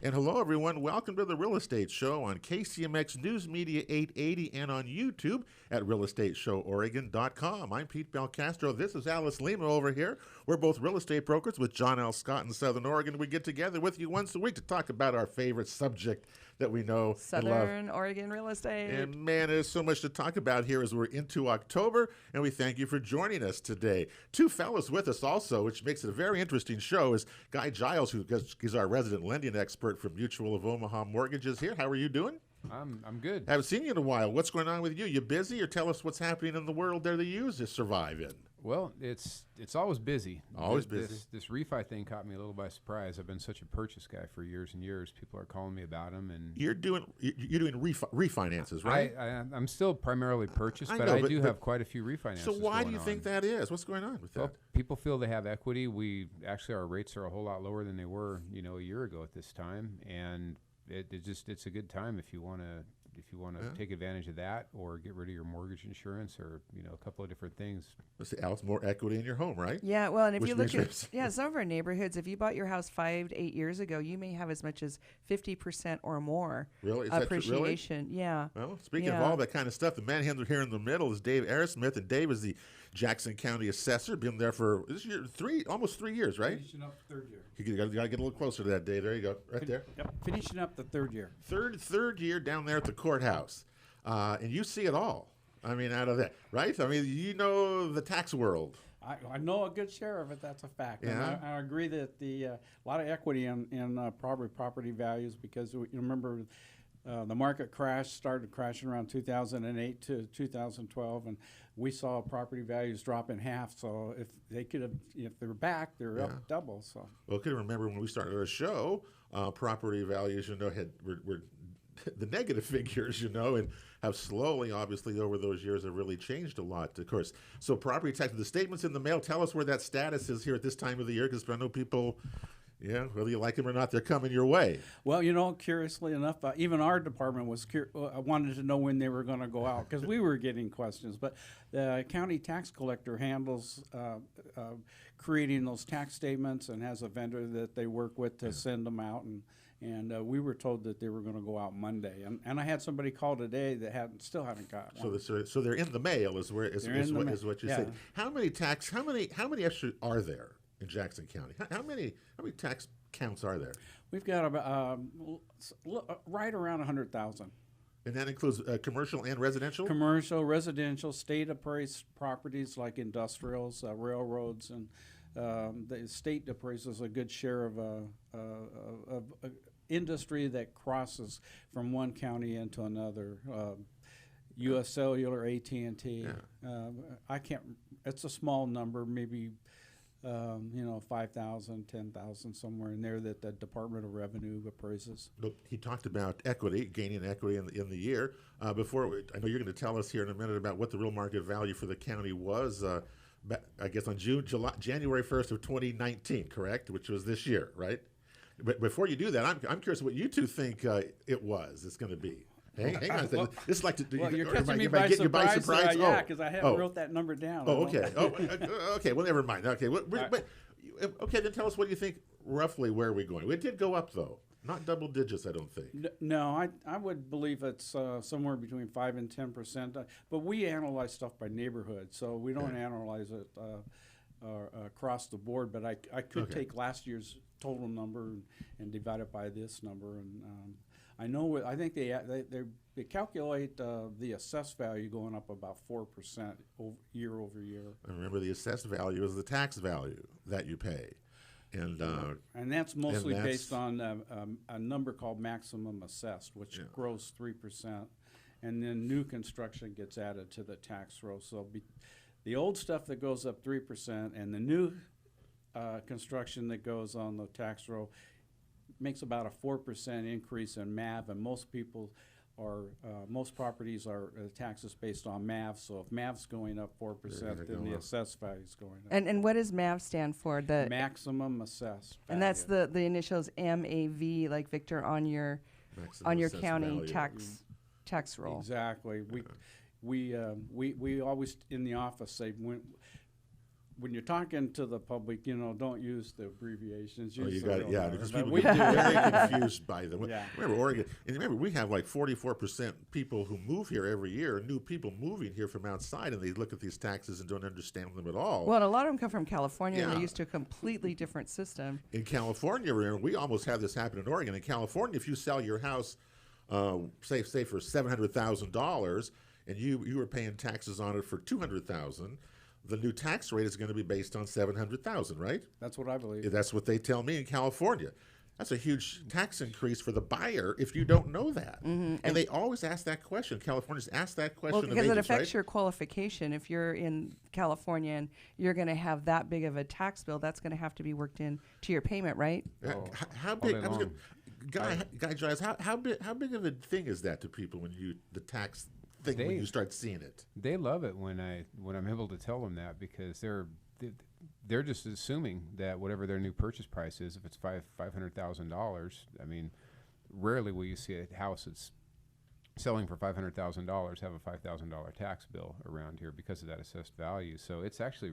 And hello, everyone. Welcome to the Real Estate Show on KCMX News Media 880 and on YouTube at realestateshoworegon.com. I'm Pete Belcastro. This is Alice Lema over here. We're both real estate brokers with John L. Scott in Southern Oregon. We get together with you once a week to talk about our favorite subject that we know and love. Southern Oregon real estate. And man, there's so much to talk about here as we're into October, and we thank you for joining us today. Two fellows with us also, which makes it a very interesting show, is Guy Giles, who is our resident lending expert from Mutual of Omaha Mortgage, is here. How are you doing? I'm good. I haven't seen you in a while. What's going on with you? You busy, or tell us what's happening in the world there that you use to survive in? Well, it's always busy. Always busy. This refi thing caught me a little by surprise. I've been such a purchase guy for years and years. People are calling me about them, and you're doing refinances, right? I'm still primarily purchase, but know, I do have quite a few refinances. So why do you think that is? What's going on with that? Well, people feel they have equity. Our rates are a whole lot lower than they were, a year ago at this time, and it's a good time if you want to take advantage of that or get rid of your mortgage insurance or a couple of different things. Let's see, Alice, more equity in your home, right? Yeah, well, and if you look at some of our neighborhoods, if you bought your house 5 to 8 years ago, you may have as much as 50% or more really appreciation. Really? Yeah. Well, speaking of all that kind of stuff, the man here in the middle is Dave Arrasmith, and Dave is the Jackson County Assessor. Been there for almost 3 years, right? Finishing up the third year. You got to get a little closer to that, Dave. There you go, right there. Yep, finishing up the third year. Third year down there at the courthouse, and you see it all. I mean, out of that, right? I mean, you know the tax world. I know a good share of it. That's a fact. Yeah. And I agree that a lot of equity in property values, because you remember the market started crashing around 2008 to 2012, and we saw property values drop in half. So if they're back, they're up double. So well, I can remember when we started our show, property values, were the negative figures, and have slowly, obviously, over those years have really changed a lot, of course. So property tax, the statements in the mail, tell us where that status is here at this time of the year, because I know people, whether you like them or not, they're coming your way. Well, curiously enough, even our department wanted to know when they were going to go out, because we were getting questions. But the county tax collector handles creating those tax statements and has a vendor that they work with to send them out. And we were told that they were going to go out Monday, and I had somebody call today that still haven't got one. So they're in the mail, is what you said. How many extra are there in Jackson County? How many tax counts are there? We've got about right around 100,000. And that includes commercial and residential? Commercial, residential, state appraised properties like industrials, railroads, and the state appraises a good share of industry that crosses from one county into another. U.S. Cellular, AT&T. I can't. It's a small number, maybe 5,000, 10,000, somewhere in there that the Department of Revenue appraises. Look, he talked about gaining equity in the year. I know you're going to tell us here in a minute about what the real market value for the county was. I guess on January 1st of 2019, correct? Which was this year, right? But before you do that, I'm curious what you two think it's going to be. Hang on a second. This is like you're catching me by surprise. Yeah, because I haven't wrote that number down. Oh, okay. Okay. Well, never mind. Okay. Okay, then tell us what you think roughly where are we going. It did go up, though. Not double digits, I don't think. No, I would believe it's somewhere between 5 and 10%. But we analyze stuff by neighborhood, so we don't analyze it across the board. But I could take last year's total number and divide it by this number. And I think they calculate the assessed value going up about 4% year over year. And remember, the assessed value is the tax value that you pay. And that's mostly based on a number called maximum assessed, which grows 3%, and then new construction gets added to the tax roll. So the old stuff that goes up 3%, and the new construction that goes on the tax roll makes about a 4% increase in MAV, and most properties are taxes based on MAV. So if MAV's going up 4%, then the assessed value is going up. And what does MAV stand for? The maximum assessed value. And that's the initials MAV, like Victor, on your county tax roll. Exactly. We always in the office say when you're talking to the public, don't use the abbreviations. Oh, Use you the got real yeah, numbers. because But people we get do. very confused by them. Yeah. Remember Oregon, and remember we have like 44% people who move here every year, new people moving here from outside, and they look at these taxes and don't understand them at all. Well, and a lot of them come from California, and Yeah. they're used to a completely different system. In California, we almost have this happen in Oregon. In California, if you sell your house, say for $700,000, and you were paying taxes on it for $200,000, the new tax rate is going to be based on $700,000, right? That's what I believe. That's what they tell me in California. That's a huge tax increase for the buyer if you don't know that. And they always ask that question. Californians ask that question Well, of because it agents, affects right? your qualification. If you're in California and you're going to have that big of a tax bill, that's going to have to be worked in to your payment, right? How all big? day I was long. Guy Giles, how big of a thing is that to people when the tax thing when you start seeing it? They love it when I'm able to tell them that, because they're just assuming that whatever their new purchase price is, if it's $500,000, I mean, rarely will you see a house that's selling for $500,000 have a $5,000 tax bill around here because of that assessed value. So it's actually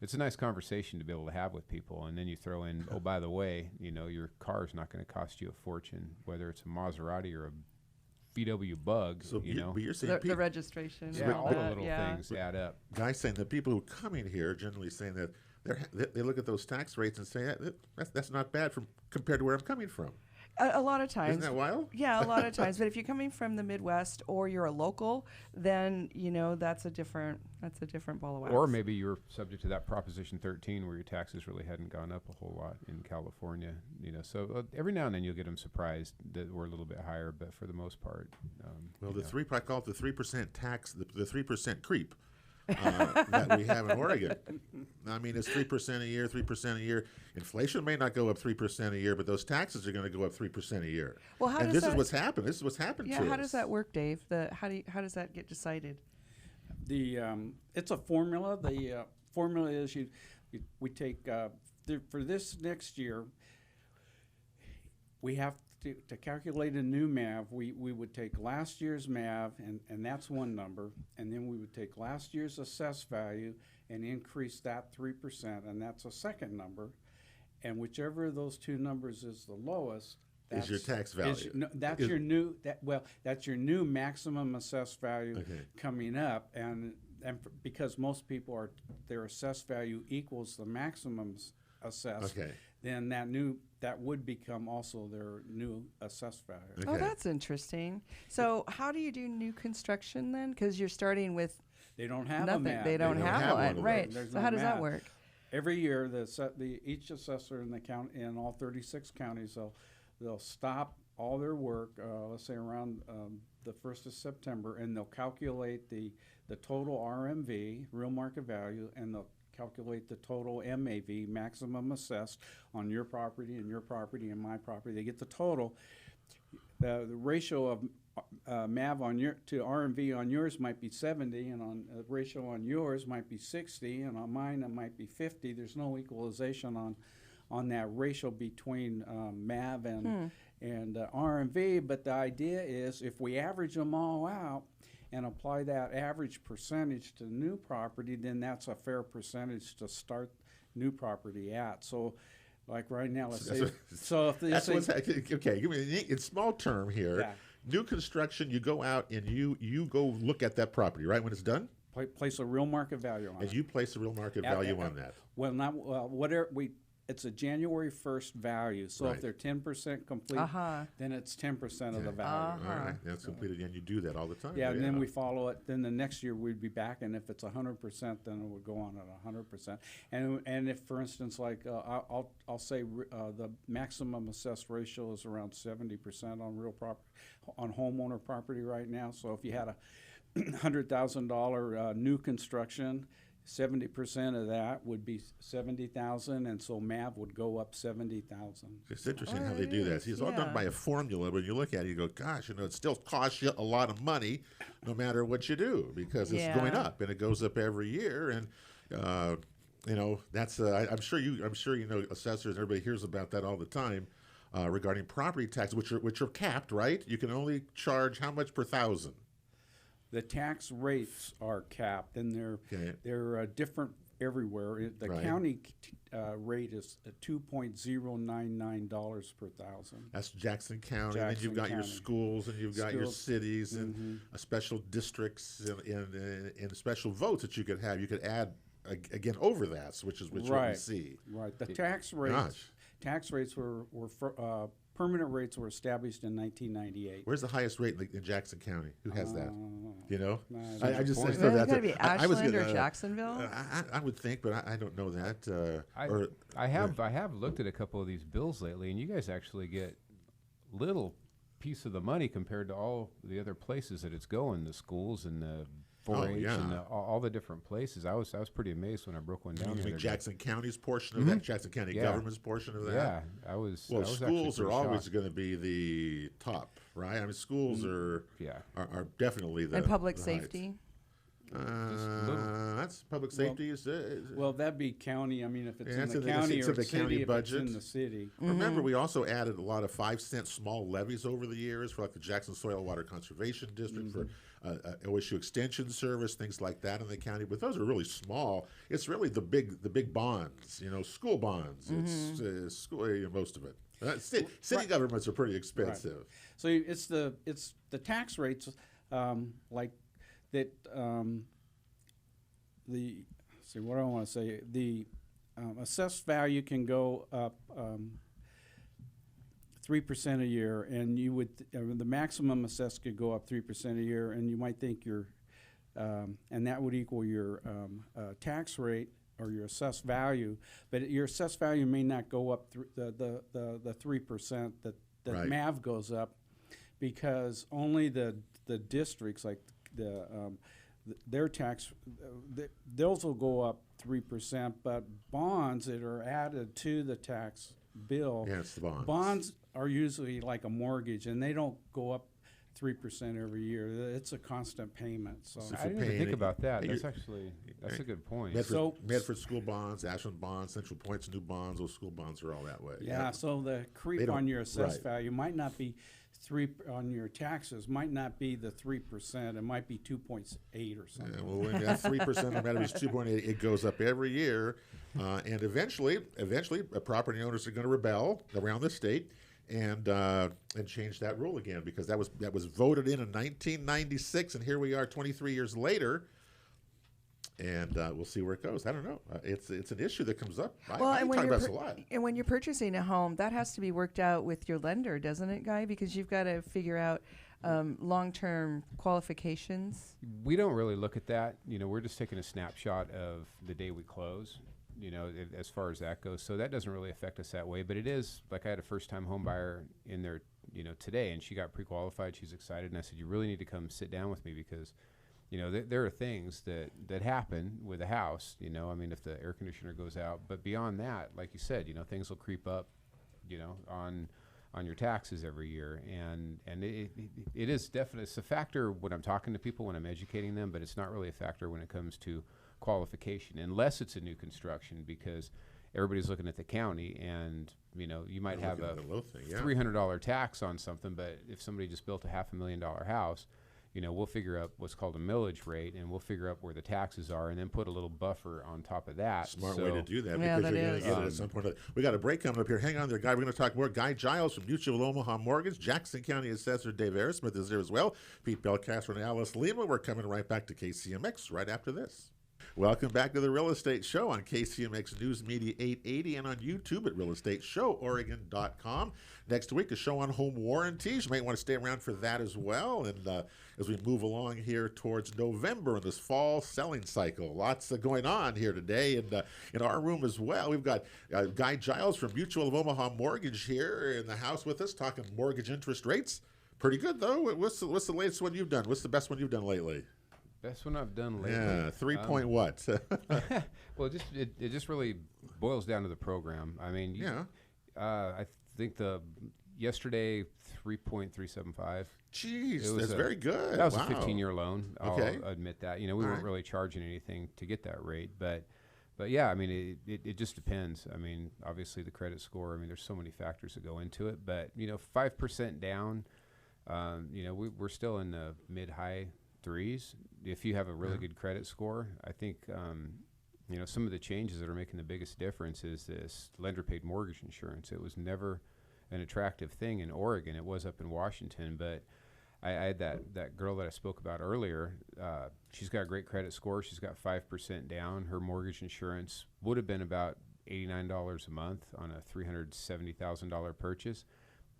it's a nice conversation to be able to have with people. And then you throw in, oh, by the way, your car is not going to cost you a fortune, whether it's a Maserati or a VW Bug. So but you're saying The registration. Yeah, and all all the that, little yeah. things add up. Guys saying that people who come in here are generally saying that they look at those tax rates and say that's not bad compared to where I'm coming from. A lot of times. Isn't that wild? Yeah, a lot of times. But if you're coming from the Midwest or you're a local, then that's a different ball of wax. Or maybe you're subject to that Proposition 13 where your taxes really hadn't gone up a whole lot in California. So every now and then you'll get them surprised that we're a little bit higher, but for the most part. I call it the 3% tax, the 3% creep. That we have in Oregon. I mean, it's 3% a year, 3% a year. Inflation may not go up 3% a year, but those taxes are going to go up 3% a year. Well, how and does this is that- what's happened. This is what's happened to us. Yeah, how does that work, Dave? How does that get decided? It's a formula. The formula is we take for this next year. We have to calculate a new MAV. We would take last year's MAV, and that's one number, and then we would take last year's assessed value and increase that 3%, and that's a second number. And whichever of those two numbers is the lowest, Is your tax value. That's your new maximum assessed value coming up, and because most people their assessed value equals the maximums assessed. Okay. Then that would become also their new assessed value. Okay. Oh, that's interesting. So how do you do new construction then? Because you're starting with They don't have nothing. a MAP. They don't have one one, of right? those. There's So no how does that MAP. work? Every year, each assessor in the county, in all 36 counties, they'll stop all their work, let's say around the 1st of September, and they'll calculate the total RMV, real market value, and they'll calculate the total MAV, maximum assessed, on your property and your property and my property. They get the total. The ratio of MAV to RMV on yours might be 70, and on the ratio on yours might be 60, and on mine it might be 50. There's no equalization on that ratio between MAV and RMV, but the idea is if we average them all out and apply that average percentage to new property, then that's a fair percentage to start new property at. So, like right now, let's say, okay. Give me in small term here. Yeah. New construction, you go out and you go look at that property, right? When it's done, place a real market value on and it. you place a real market value on that. It's a January 1st value. So Right. if they're 10% complete, then it's 10% of the value. All right, that's completed, and you do that all the time. Yeah, and then we follow it. Then the next year we'd be back, and if it's 100%, then it would go on at 100%. And if, for instance, like I'll say the maximum assessed ratio is around 70% on real property, on homeowner property right now. So if you had a $100,000 new construction, 70% of that would be $70,000, and so MAV would go up $70,000. It's interesting how they do that. See, it's all done by a formula. When you look at it, you go, gosh, it still costs you a lot of money no matter what you do because it's going up, and it goes up every year. And, that's I'm sure you know assessors, everybody hears about that all the time regarding property taxes, which are capped, right? You can only charge how much per thousand? The tax rates are capped, and they're different everywhere. The Right. county rate is $2.099 per thousand. That's Jackson County. And then you've Jackson got your County. schools, and you've got your Schools. cities, and special districts, and special votes that you could have. You could add again over that, which is what we Right. see. Right. The tax rates were permanent rates were established in 1998. Where's the highest rate in Jackson County? Who has that? You know, Nah, I just point. throw that It's got to there. be I was Ashland or gonna, Jacksonville. I would think, but I don't know that. I have looked at a couple of these bills lately, and you guys actually get little piece of the money compared to all the other places that it's going, the schools and the 4-H and all the different places. I was pretty amazed when I broke one down. You the mean other day. Jackson County's portion of that? Jackson County government's portion of that? Yeah, I was. Well, I was schools actually are pretty always shocked. going to be the top, right? I mean, schools are definitely the And public the safety. that's public safety. Well, that'd be county. I mean, if it's Yeah, in it's the county it's or in the city, county if budget. it's in the city. Remember, we also added a lot of 5-cent small levies over the years for like the Jackson Soil Water Conservation District, for OSU Extension Service, things like that in the county. But those are really small. It's really the big bonds, school bonds. It's school, most of it. City governments are pretty expensive. Right. So it's the tax rates like that. What do I want to say? The assessed value can go up 3% a year, and you would the maximum assessed could go up 3% a year, and you might think and that would equal your tax rate or your assessed value, but your assessed value may not go up the 3% that Right. MAV goes up, because only the districts like their tax those will go up 3%, but bonds that are added to the tax bill, Yeah, it's the bonds. bonds are usually like a mortgage, and they don't go up 3% every year. It's a constant payment. So So I didn't even paying think it- about that. you're- That's a good point. Medford school bonds, Ashland bonds, Central Point's new bonds. Those school bonds are all that way. yeah, so the They creep don't- on your assessed right. value might not be on your taxes might not be the 3%. It might be 2.8 or something. Yeah, well, when that 3%, no matter if it's 2.8, it goes up every year, and eventually, property owners are going to rebel around the state and change that rule again, because that was voted in 1996, and here we are 23 years later. And we'll see where it goes. I don't know. It's an issue that comes up. I and talk about this a lot. when you're purchasing a home, that has to be worked out with your lender, doesn't it, Guy? Because you've got to figure out long-term qualifications. We don't really look at that. We're just taking a snapshot of the day we close, as far as that goes. So that doesn't really affect us that way. But it is, like I had a first-time home buyer in there, today, and she got pre-qualified. She's excited. And I said, you really need to come sit down with me, because there are things that happen with a house, I mean, if the air conditioner goes out, but beyond that, like you said, things will creep up, on your taxes every year. And it is definitely, it's a factor when I'm talking to people, when I'm educating them, but it's not really a factor when it comes to qualification, unless it's a new construction, because everybody's looking at the county, and, you might have a $300 tax on something, but if somebody just built a $500,000 house, we'll figure out what's called a millage rate, and we'll figure out where the taxes are, and then put a little buffer on top of that. Smart way to do that, Yeah, because that you're going to is. get it at some point. We got a break coming up here. Hang on there, Guy. We're going to talk more. Guy Giles from Mutual of Omaha Mortgage. Jackson County Assessor Dave Arrasmith is there as well. Pete Belcastro and Alice Lema. We're coming right back to KCMX right after this. Welcome back to the Real Estate Show on KCMX News Media 880 and on YouTube at realestateshoworegon.com. Next week, a show on home warranties. You might want to stay around for that as well. And as we move along here towards November in this fall selling cycle, lots going on here today. And in our room as well, we've got Guy Giles from Mutual of Omaha Mortgage here in the house with us, talking mortgage interest rates. Pretty good, though. What's the latest one you've done? What's the best one you've done lately? Best one I've done lately. Yeah, 3 point what? Well, it just really boils down to the program. I mean, I think yesterday 3.375. Jeez, that's very good. That was wow. a 15-year loan. Okay. I'll admit that. We weren't really charging anything to get that rate, but yeah, I mean, it just depends. I mean, obviously the credit score. I mean, there's so many factors that go into it, but 5% down. We're still in the mid-high threes. If you have a really good credit score, I think, you know, some of the changes that are making the biggest difference is this lender-paid mortgage insurance. It was never an attractive thing in Oregon. It was up in Washington, but I had that girl that I spoke about earlier. She's got a great credit score. She's got 5% down. Her mortgage insurance would have been about $89 a month on a $370,000 purchase.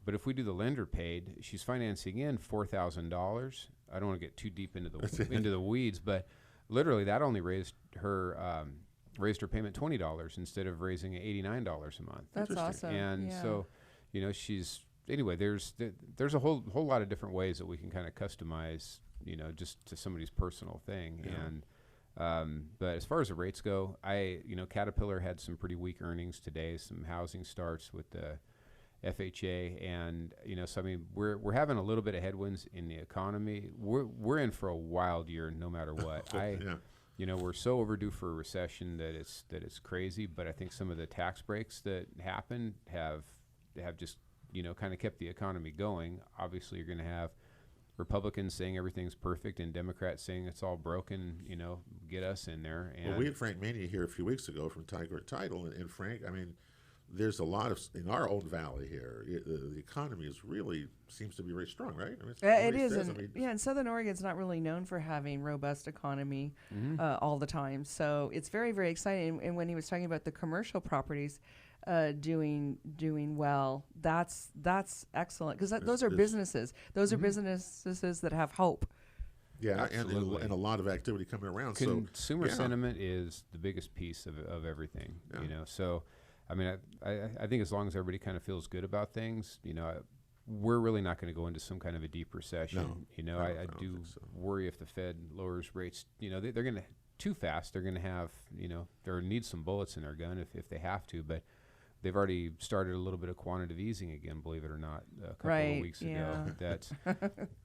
But if we do the lender paid, she's financing in $4,000. I don't want to get too deep into the weeds, but literally that only raised her payment $20 instead of raising it $89 a month. That's awesome. And so, you know, anyway, there's a whole lot of different ways that we can kind of customize, you know, just to somebody's personal thing. Yeah. And but as far as the rates go, Caterpillar had some pretty weak earnings today, some housing starts with the FHA, and you know, so I mean, we're having a little bit of headwinds in the economy. We're in for a wild year, no matter what. You know, we're so overdue for a recession that it's crazy. But I think some of the tax breaks that happened have just, you know, kind of kept the economy going. Obviously, you're going to have Republicans saying everything's perfect and Democrats saying it's all broken. You know, get us in there. And well, we had Frank Mania here a few weeks ago from Tiger Title, and Frank, I mean, there's a lot of, in our own valley here, the economy seems to be very strong, right? I mean, it is. And Southern Oregon's not really known for having robust economy all the time. So it's very, very exciting. And when he was talking about the commercial properties doing well, that's excellent, because those are businesses. Those are businesses that have hope. Yeah, and a lot of activity coming around. Consumer sentiment is the biggest piece of everything, you know. So, I mean, I think as long as everybody kind of feels good about things, you know, we're really not going to go into some kind of a deep recession. No, you know, I do worry if the Fed lowers rates, you know, they're going to too fast. They're going to have, you know, they need some bullets in their gun if they have to, but they've already started a little bit of quantitative easing again, believe it or not, a couple of weeks ago. That's,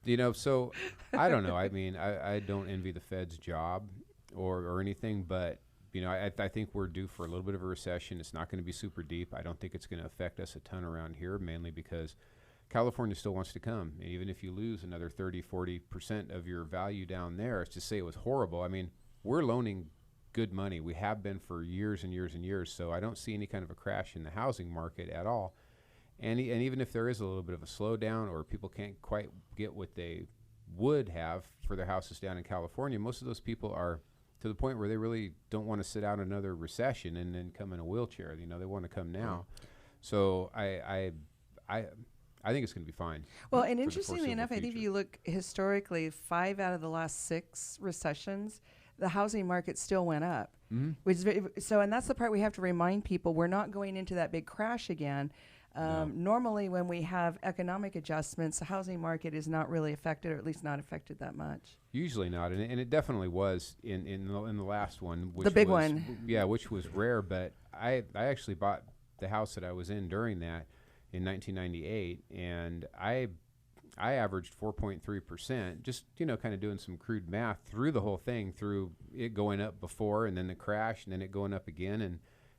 you know, so I don't know. I mean, I don't envy the Fed's job or anything, but, you know, I think we're due for a little bit of a recession. It's not going to be super deep. I don't think it's going to affect us a ton around here, mainly because California still wants to come. And even if you lose another 30-40% of your value down there, it's to say it was horrible. I mean, we're loaning good money. We have been for years and years and years. So I don't see any kind of a crash in the housing market at all. And even if there is a little bit of a slowdown or people can't quite get what they would have for their houses down in California, most of those people are to the point where they really don't want to sit out another recession and then come in a wheelchair. You know, they want to come now. So I think it's going to be fine. Well, and interestingly enough, I think if you look historically, 5 out of the last 6 recessions, the housing market still went up. Which is and that's the part we have to remind people. We're not going into that big crash again. Normally, when we have economic adjustments, the housing market is not really affected, or at least not affected that much. Usually not, and it definitely was in the last one. Which the big was, one. Yeah, which was rare. But I actually bought the house that I was in during that in 1998, and I averaged 4.3%. Just, you know, kind of doing some crude math through the whole thing, through it going up before and then the crash and then it going up again,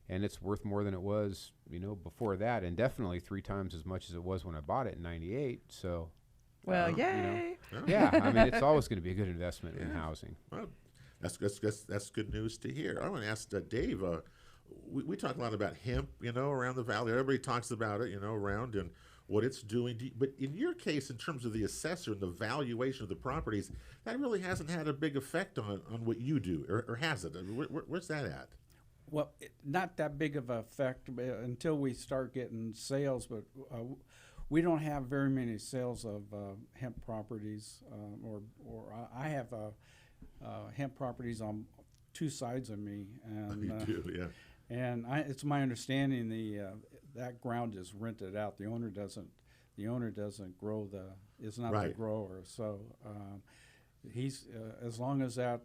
and it's worth more than it was, you know, before that, and definitely 3 times as much as it was when I bought it in 98. So, well, yay! You know, yeah, I mean, it's always going to be a good investment in housing. Well, that's good news to hear. I want to ask Dave. We talk a lot about hemp, you know, around the valley. Everybody talks about it, you know, around and what it's doing. But in your case, in terms of the assessor and the valuation of the properties, that really hasn't had a big effect on what you do, or has it? Where's that at? Well, not that big of an effect until we start getting sales, but we don't have very many sales of hemp properties, or I have hemp properties on 2 sides of me. And, you do, yeah. And it's my understanding that ground is rented out. The owner doesn't grow is not the grower. So he's as long as that.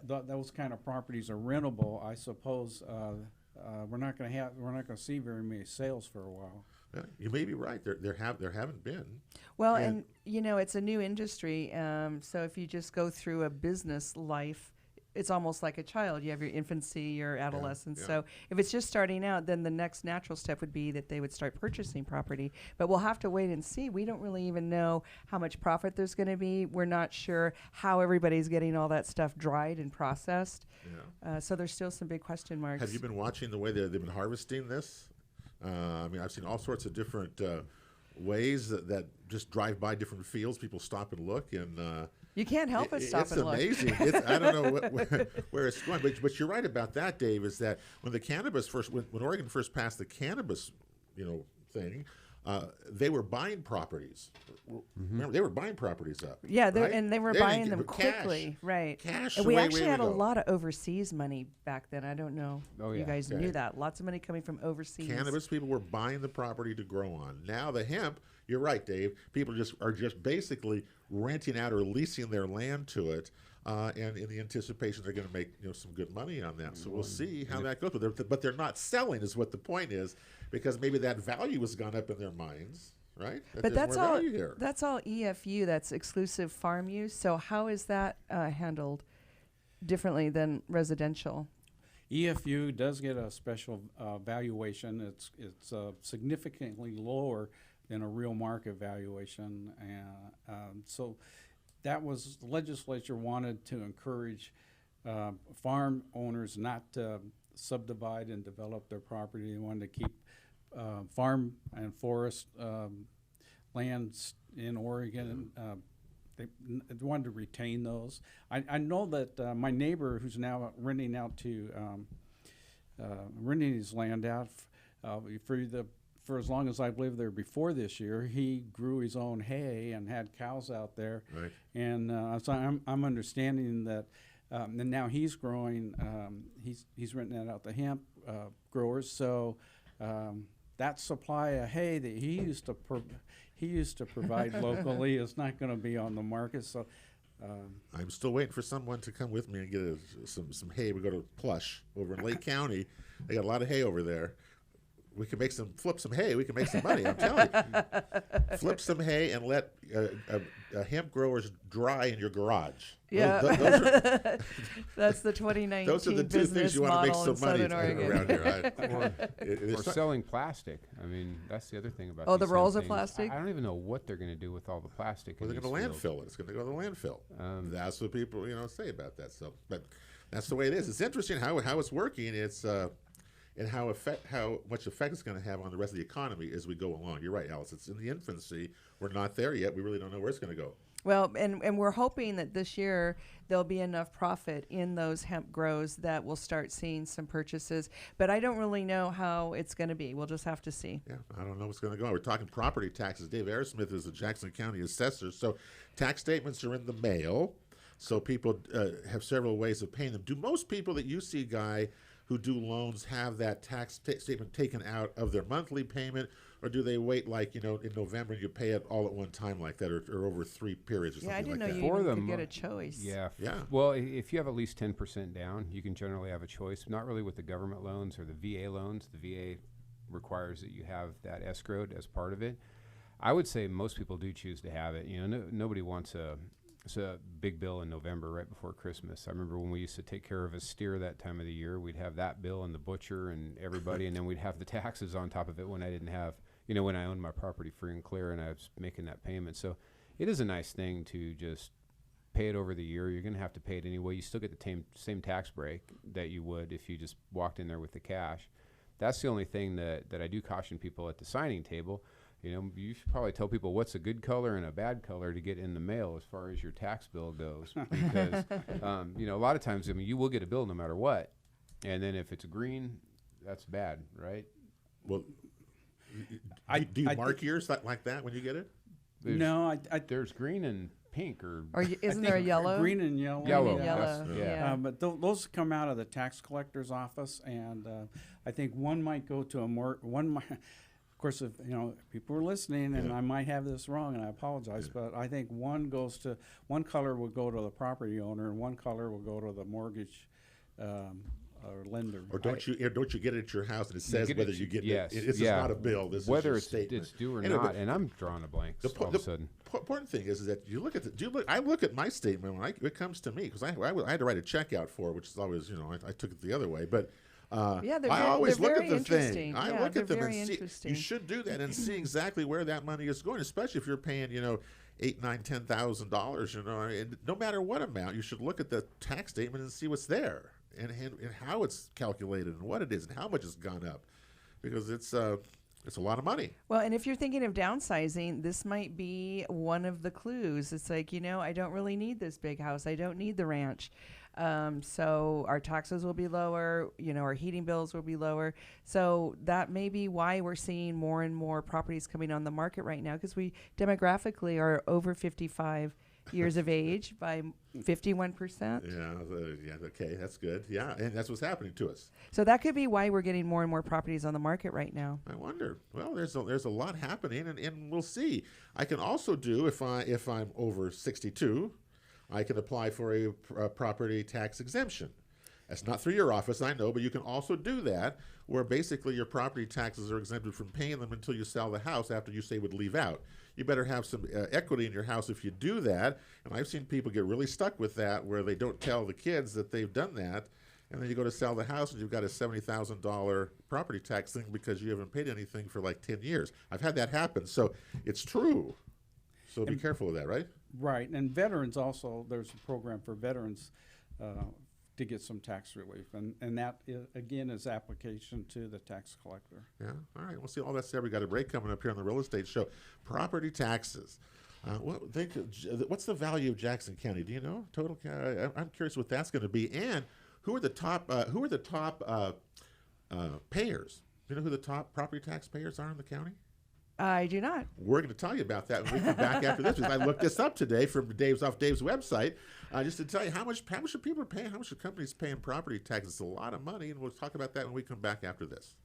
Those kind of properties are rentable, I suppose we're not going to see very many sales for a while. Yeah, you may be right. There haven't been. Well, and you know, it's a new industry. So if you just go through a business life, it's almost like a child. You have your infancy, your adolescence. yeah. So if it's just starting out, then the next natural step would be that they would start purchasing property. But we'll have to wait and see. We don't really even know how much profit there's going to be. We're not sure how everybody's getting all that stuff dried and processed. Yeah. So there's still some big question marks. Have you been watching the way they've been harvesting this? I mean, I've seen all sorts of different ways that just drive by different fields. People stop and look, and you can't help but stop and look. It's amazing. I don't know where it's going, but you're right about that, Dave. Is that when the cannabis when Oregon first passed the cannabis, thing, they were buying properties. Remember, they were buying properties up. Yeah, right? and they were buying them quickly, right? Cash. And we actually had a lot of overseas money back then. I don't know. Oh, you yeah. guys knew that. Lots of money coming from overseas. Cannabis people were buying the property to grow on. Now the hemp, you're right, Dave. People are just basically renting out or leasing their land to it, and in the anticipation they're going to make some good money on that. So we'll see how that goes. But they're not selling, is what the point is, because maybe that value has gone up in their minds, right? But that's all EFU. That's exclusive farm use. So how is that handled differently than residential? EFU does get a special valuation. It's significantly lower than a real market valuation, and so that was the legislature wanted to encourage farm owners not to subdivide and develop their property. They wanted to keep farm and forest lands in Oregon. They wanted to retain those. I know that my neighbor, who's now renting his land out for as long as I've lived there before this year, he grew his own hay and had cows out there. Right. And so I'm understanding that, and now he's growing. He's renting that out to hemp growers. So that supply of hay that he used to provide locally is not going to be on the market. So I'm still waiting for someone to come with me and get some hay. We go to Plush over in Lake County. They got a lot of hay over there. We can flip some hay. We can make some money. I'm telling you. Flip some hay and let hemp growers dry in your garage. Yeah, that's the 2019 those are the two things you want to make some money around here. Or selling plastic. I mean, that's the other thing about. Oh, the these rolls of things. plastic. I don't even know what they're going to do with all the plastic. Well, they're going to fields. landfill it. It's going to go to the landfill. That's what people say about that stuff. But that's the way it is. It's interesting how it's working. It's and how much effect it's going to have on the rest of the economy as we go along. You're right, Alice. It's in the infancy. We're not there yet. We really don't know where it's going to go. Well, and we're hoping that this year there'll be enough profit in those hemp grows that we'll start seeing some purchases. But I don't really know how it's going to be. We'll just have to see. Yeah, I don't know what's going to go on. We're talking property taxes. Dave Arrasmith is the Jackson County Assessor. So tax statements are in the mail. So people have several ways of paying them. Do most people that you see, Guy, who do loans have that tax statement taken out of their monthly payment, or do they wait in November and you pay it all at one time like that, or over 3 periods or something like that? Yeah, I didn't know you could get a choice. Yeah. Yeah. Well, if you have at least 10% down, you can generally have a choice. Not really with the government loans or the VA loans. The VA requires that you have that escrowed as part of it. I would say most people do choose to have it. Nobody wants a big bill in November right before Christmas. I remember when we used to take care of a steer that time of the year, we'd have that bill and the butcher and everybody, and then we'd have the taxes on top of it when I didn't have, when I owned my property free and clear and I was making that payment. So it is a nice thing to just pay it over the year. You're going to have to pay it anyway. You still get the same tax break that you would if you just walked in there with the cash. That's the only thing that I do caution people at the signing table. You should probably tell people what's a good color and a bad color to get in the mail as far as your tax bill goes. Because, a lot of times, you will get a bill no matter what. And then if it's green, that's bad, right? Well, do you mark yours like that when you get it? There's green and pink. Or isn't there a yellow? Green and yellow. Yellow. Yeah. But those come out of the tax collector's office, and I think one might go to of course, if people are listening, and I might have this wrong, and I apologize, but I think one color will go to the property owner, and one color will go to the mortgage lender. Or don't you get it at your house and it says whether you get yes, it? This is not a bill. This whether is a statement. it's due or Anyway, not, and I'm drawing a blank all of a sudden. The important thing is that you look at I look at my statement when it comes to me, because I had to write a check out for it, which is always, I took it the other way, but. I always look at the thing. I look at them and see. You should do that and see exactly where that money is going, especially if you're paying, $8,000, $9,000, $10,000. And no matter what amount, you should look at the tax statement and see what's there and how it's calculated and what it is and how much it's gone up, because it's a lot of money. Well, and if you're thinking of downsizing, this might be one of the clues. It's like, I don't really need this big house. I don't need the ranch. So our taxes will be lower, our heating bills will be lower. So that may be why we're seeing more and more properties coming on the market right now, because we demographically are over 55 years of age by 51%. Yeah, okay, that's good. Yeah, and that's what's happening to us. So that could be why we're getting more and more properties on the market right now. I wonder. Well, there's a lot happening, and we'll see. I can also do, if I'm over 62, I can apply for a property tax exemption. That's not through your office, I know, but you can also do that, where basically your property taxes are exempted from paying them until you sell the house after you say would leave out. You better have some equity in your house if you do that, and I've seen people get really stuck with that, where they don't tell the kids that they've done that, and then you go to sell the house and you've got a $70,000 property tax thing because you haven't paid anything for like 10 years. I've had that happen, so it's true. So be careful of that, right? Right, and veterans also, there's a program for veterans to get some tax relief, and that, again, is application to the tax collector. Yeah, all right, we'll see all that said. We got a break coming up here on the Real Estate Show. Property taxes. What's the value of Jackson County? Do you know? Total. I'm curious what that's going to be, and who are the top payers? Do you know who the top property tax payers are in the county? I do not. We're going to tell you about that when we come back after this, because I looked this up today from Dave's website, just to tell you how much are people paying, how much are companies paying property taxes. It's a lot of money, and we'll talk about that when we come back after this.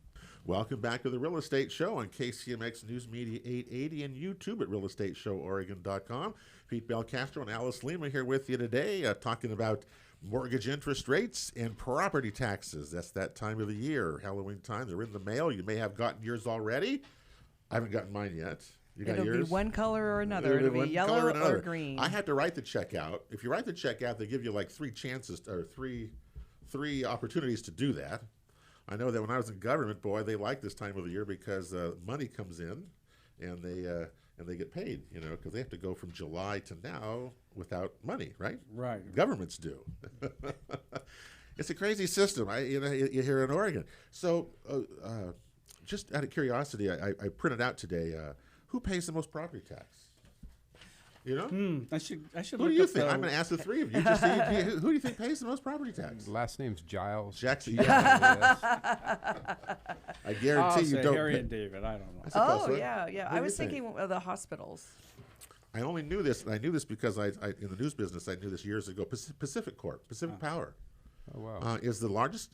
Welcome back to the Real Estate Show on KCMX News Media 880 and YouTube at realestateshoworegon.com. Pete Belcastro and Alice Lema here with you today, talking about mortgage interest rates and property taxes. That's that time of the year, Halloween time. They're in the mail. You may have gotten yours already. I haven't gotten mine yet. You got yours? It'll be one color or another. It'll be yellow or green. I had to write the check out. If you write the check out, they give you like three chances or three opportunities to do that. I know that when I was in government, boy, they like this time of the year because money comes in and they get paid, because they have to go from July to now without money, right? Right. Governments do. It's a crazy system. You here in Oregon. So. Just out of curiosity, I printed out today. Who pays the most property tax? I should. Who do you think? I'm going to ask the three of you. Just see, who do you think pays the most property tax? Last name's Giles. Jackson. Yeah. I guarantee you don't. Harry and David. I don't know. Yeah. I was thinking of the hospitals. I only knew this. I knew this because I in the news business. I knew this years ago. Pacific Power. Oh, wow. Is the largest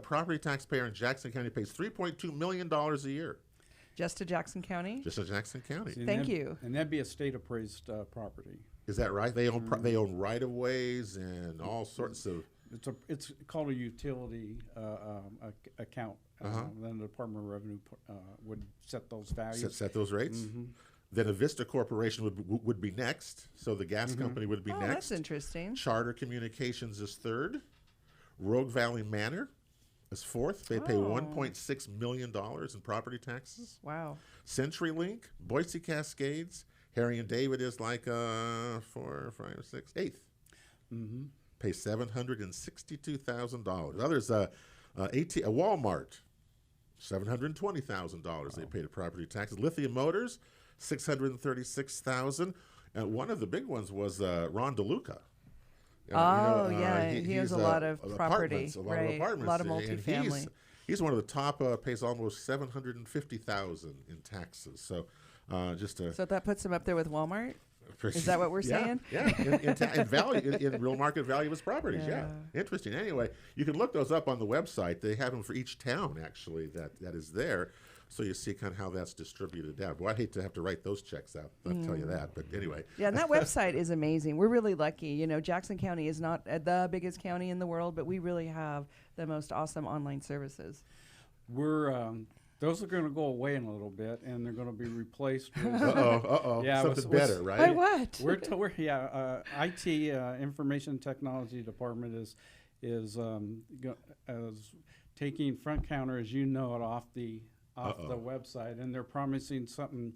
property taxpayer in Jackson County, pays $3.2 million a year. Just to Jackson County? Just to Jackson County. Thank you. And that'd be a state appraised property. Is that right? They own right of ways and all sorts of. It's called a utility account. Then the Department of Revenue would set those values. Set those rates. Mm-hmm. Then a Vista Corporation would be next. So the gas company would be next. That's interesting. Charter Communications is third. Rogue Valley Manor is fourth. They pay $1.6 million in property taxes. Wow. CenturyLink, Boise Cascades, Harry and David is like 4, 5, 6, 8th. Mm-hmm. Pay $762,000. Others, Walmart, $720,000 they pay to property taxes. Lithium Motors, $636,000. And one of the big ones was Ron DeLuca. He has a lot of property, a lot of apartments, a lot of multifamily. He's one of the top. Pays almost $750,000 in taxes. So, so that puts him up there with Walmart. Is that what we're saying? Yeah, in value, in real market value of his properties. Yeah, interesting. Anyway, you can look those up on the website. They have them for each town actually that is there. So you see kind of how that's distributed out. Well, I'd hate to have to write those checks out. I'll tell you that. But anyway. Yeah, and that website is amazing. We're really lucky. You know, Jackson County is not the biggest county in the world, but we really have the most awesome online services. We're those are going to go away in a little bit, and they're going to be replaced with Yeah, something better, right? By what? We're IT information technology department is taking Front Counter, as you know it, off the website, and they're promising something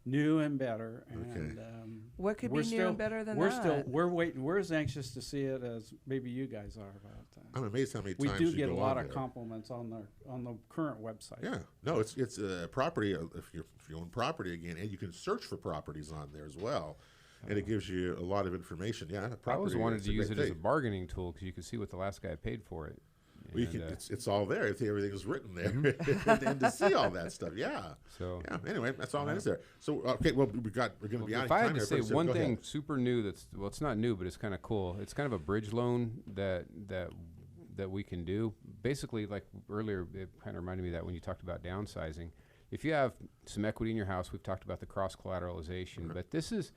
new and better. And what could be new and better than that? We're waiting. We're as anxious to see it as maybe you guys are about that. I'm amazed how many we times do you get a go lot on of there. compliments on the current website. Yeah, no, it's property. If you own property again, and you can search for properties on there as well, and it gives you a lot of information. Yeah, property. I always wanted is to a use great it as a thing. bargaining tool because you can see what the last guy paid for it. Well, you can, it's all there. Everything is written there, and to see all that stuff. Yeah. So anyway, that's all that is there. So okay, well we're going to be out of if I time had to here. say So one go thing ahead. super new it's not new, but it's kind of cool. It's kind of a bridge loan that we can do. Basically, like earlier, it kind of reminded me of that when you talked about downsizing. If you have some equity in your house, we've talked about the cross collateralization, but this is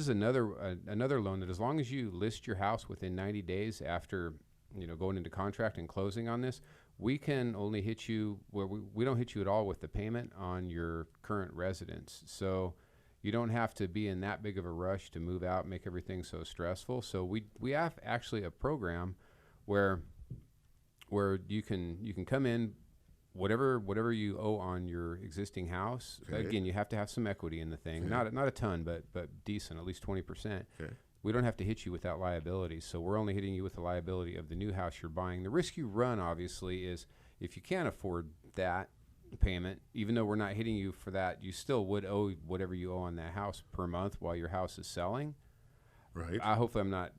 another loan that as long as you list your house within 90 days after going into contract and closing on this, we can only hit you where we don't hit you at all with the payment on your current residence. So you don't have to be in that big of a rush to move out, make everything so stressful. So we have actually a program where you can come in, whatever you owe on your existing house. Okay. Again, you have to have some equity in the thing, not a ton, but decent, at least 20%. Okay. We don't have to hit you with that liability, so we're only hitting you with the liability of the new house you're buying. The risk you run, obviously, is if you can't afford that payment, even though we're not hitting you for that, you still would owe whatever you owe on that house per month while your house is selling. Right. Hopefully I'm not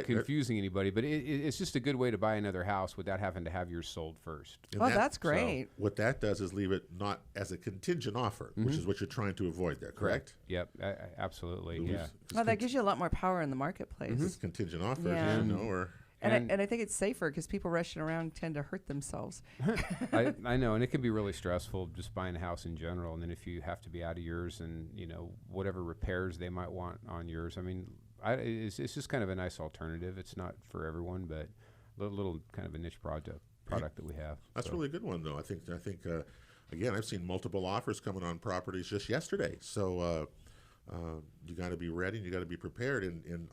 confusing anybody, but it's just a good way to buy another house without having to have yours sold first. And that's great. So what that does is leave it not as a contingent offer, which is what you're trying to avoid there, correct? Yep, absolutely. Yeah. Well, that gives you a lot more power in the marketplace. It's contingent offers, Yeah. or And I think it's safer because people rushing around tend to hurt themselves. I know, and it can be really stressful just buying a house in general. And then if you have to be out of yours and whatever repairs they might want on yours, I mean, it's just kind of a nice alternative. It's not for everyone, but a little kind of a niche product that we have. That's really a good one, though. I think again, I've seen multiple offers coming on properties just yesterday. So you got to be ready and you got to be prepared. And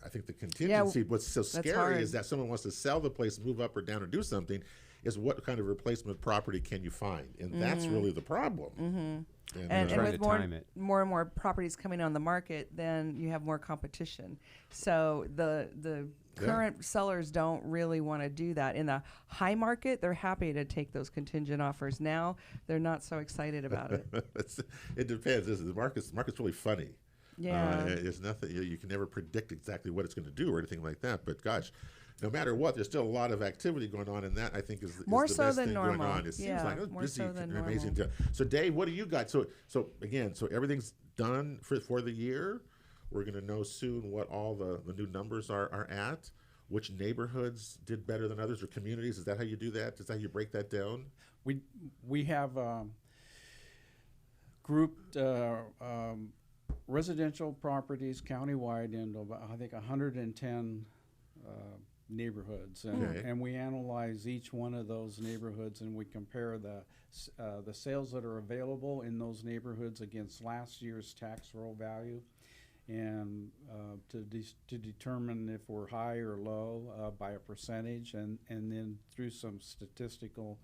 I think the contingency, what's so scary is that someone wants to sell the place, move up or down, or do something, is what kind of replacement property can you find? And that's really the problem. And trying with to time it. more and more properties coming on the market, then you have more competition. So the current sellers don't really want to do that. In the high market, they're happy to take those contingent offers. Now they're not so excited about it. It depends. The market's really funny. Yeah. It's nothing. You can never predict exactly what it's going to do or anything like that. But gosh, no matter what, there's still a lot of activity going on, and that I think is the More best so thing than going normal. on. It seems like more busy so than and amazing. normal. So Dave, what do you got? So everything's done for the year. We're going to know soon what all the new numbers are at. Which neighborhoods did better than others, or communities? Is that how you do that? Is that how you break that down? We have grouped residential properties countywide into about, I think 110 neighborhoods, and we analyze each one of those neighborhoods, and we compare the sales that are available in those neighborhoods against last year's tax roll value, and to determine if we're high or low by a percentage, and then through some statistical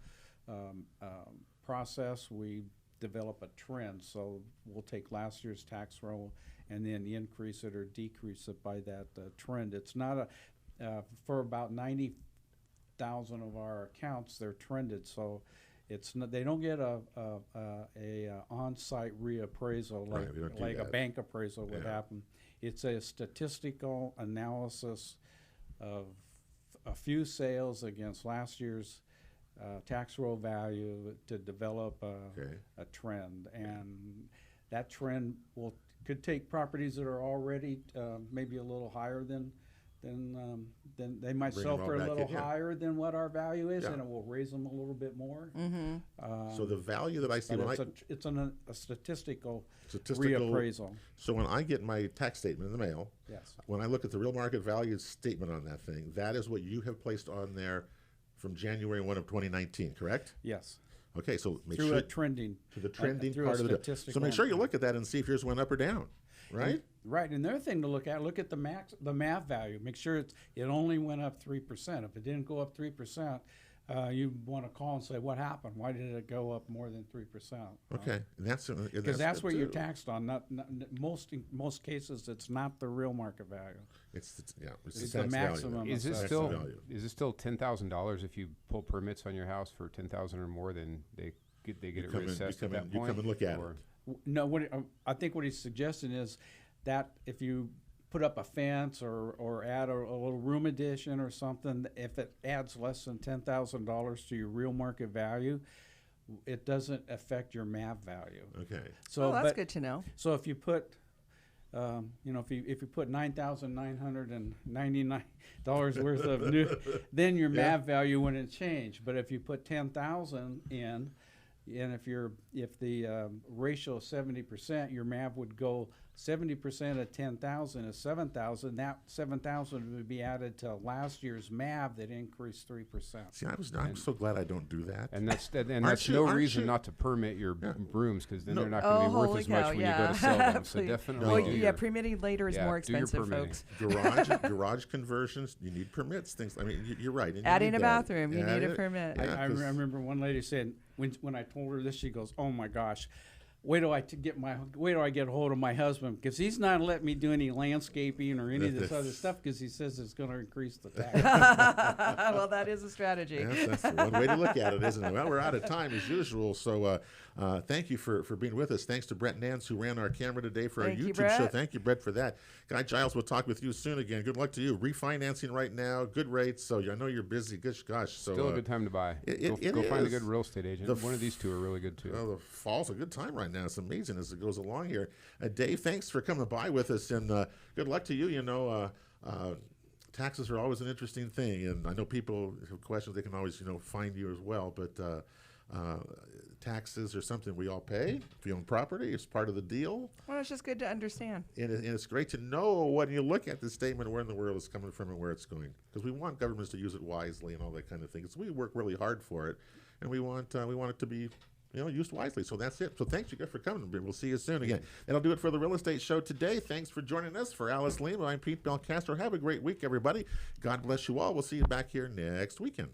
process, we develop a trend. So we'll take last year's tax roll and then increase it or decrease it by that trend. It's not for about 90,000 of our accounts, they're trended, so it's not, they don't get a on-site reappraisal like a bank appraisal would happen. It's a statistical analysis of a few sales against last year's tax roll value to develop a trend, and that trend could take properties that are already maybe a little higher than then they might Bring sell them all for a back little in, yeah. higher than what our value is, Yeah. and it will raise them a little bit more. So the value that I see But when it's a statistical statistical reappraisal. So when I get my tax statement in the mail, Yes. when I look at the real market value statement on that thing, that is what you have placed on there from January 1 of 2019, correct? Yes. Okay, so make Through sure a trending. to the trending through a part of the. So statistical make sure you method. look at that and see if yours went up or down, right? Right. Another thing to look at the MAV value. Make sure it only went up 3%. If it didn't go up 3%, you want to call and say, what happened? Why did it go up more than 3%? Okay, and that's Because that's good what you're too. taxed on. In most cases, it's not the real market value. It's It's the the tax maximum. value. Is it Tax still value. $10,000 if you pull permits on your house for 10,000 or more? Then they get it come in- reassessed at that you point. come and look at or- it. No, I think what he's suggesting is that if you put up a fence or add a little room addition or something, if it adds less than $10,000 to your real market value, it doesn't affect your MAV value. Okay. So, that's good to know. So if you put, if you put $9,999 worth of new, then your MAV value wouldn't change. But if you put 10,000 in, and if the ratio is 70%, your MAV would go 70% of 10,000 is 7,000. That 7,000 would be added to last year's MAV that increased 3%. See, I'm so glad I don't do that. And that's Aren't you- no aren't reason you- not to permit your brooms, because then No. they're not going to be worth holy as much cow, when you go to sell them. So Please. definitely. Well, do yeah, your- permitting later is yeah, more do your expensive, permitting. folks. Garage conversions, you need permits. Things. I mean, you're right. and you Adding need a that. bathroom, you Add need a it. permit. Yeah, I 'cause- remember one lady said when I told her this, she goes, "Oh my gosh, wait till I get a hold of my husband, because he's not letting me do any landscaping or any of this other stuff, because he says it's going to increase the tax." Well, that is a strategy. Yes, that's the one way to look at it, isn't it? Well, we're out of time as usual, so thank you for being with us. Thanks to Brett Nance, who ran our camera today for Thank our you, YouTube show. Brett. Thank you, Brett, for that. Guy Giles, we'll talk with you soon again. Good luck to you. Refinancing right now, good rates, so I know you're busy. Gosh, so Still a good time to buy. it Go find a is. good real estate agent. One of these two are really good too. Well, the fall's a good time right now. It's amazing as it goes along here. Dave, thanks for coming by with us, and good luck to you. Taxes are always an interesting thing, and I know people have questions. They can always, find you as well. But taxes are something we all pay. If you own property, it's part of the deal. Well, it's just good to understand. And it's great to know when you look at the statement where in the world it's coming from and where it's going. Because we want governments to use it wisely and all that kind of thing. So we work really hard for it, and we want it to be used wisely. So that's it. So thanks you guys for coming. We'll see you soon again. That'll do it for the Real Estate Show today. Thanks for joining us. For Alice Lema, I'm Pete Belcastro. Have a great week, everybody. God bless you all. We'll see you back here next weekend.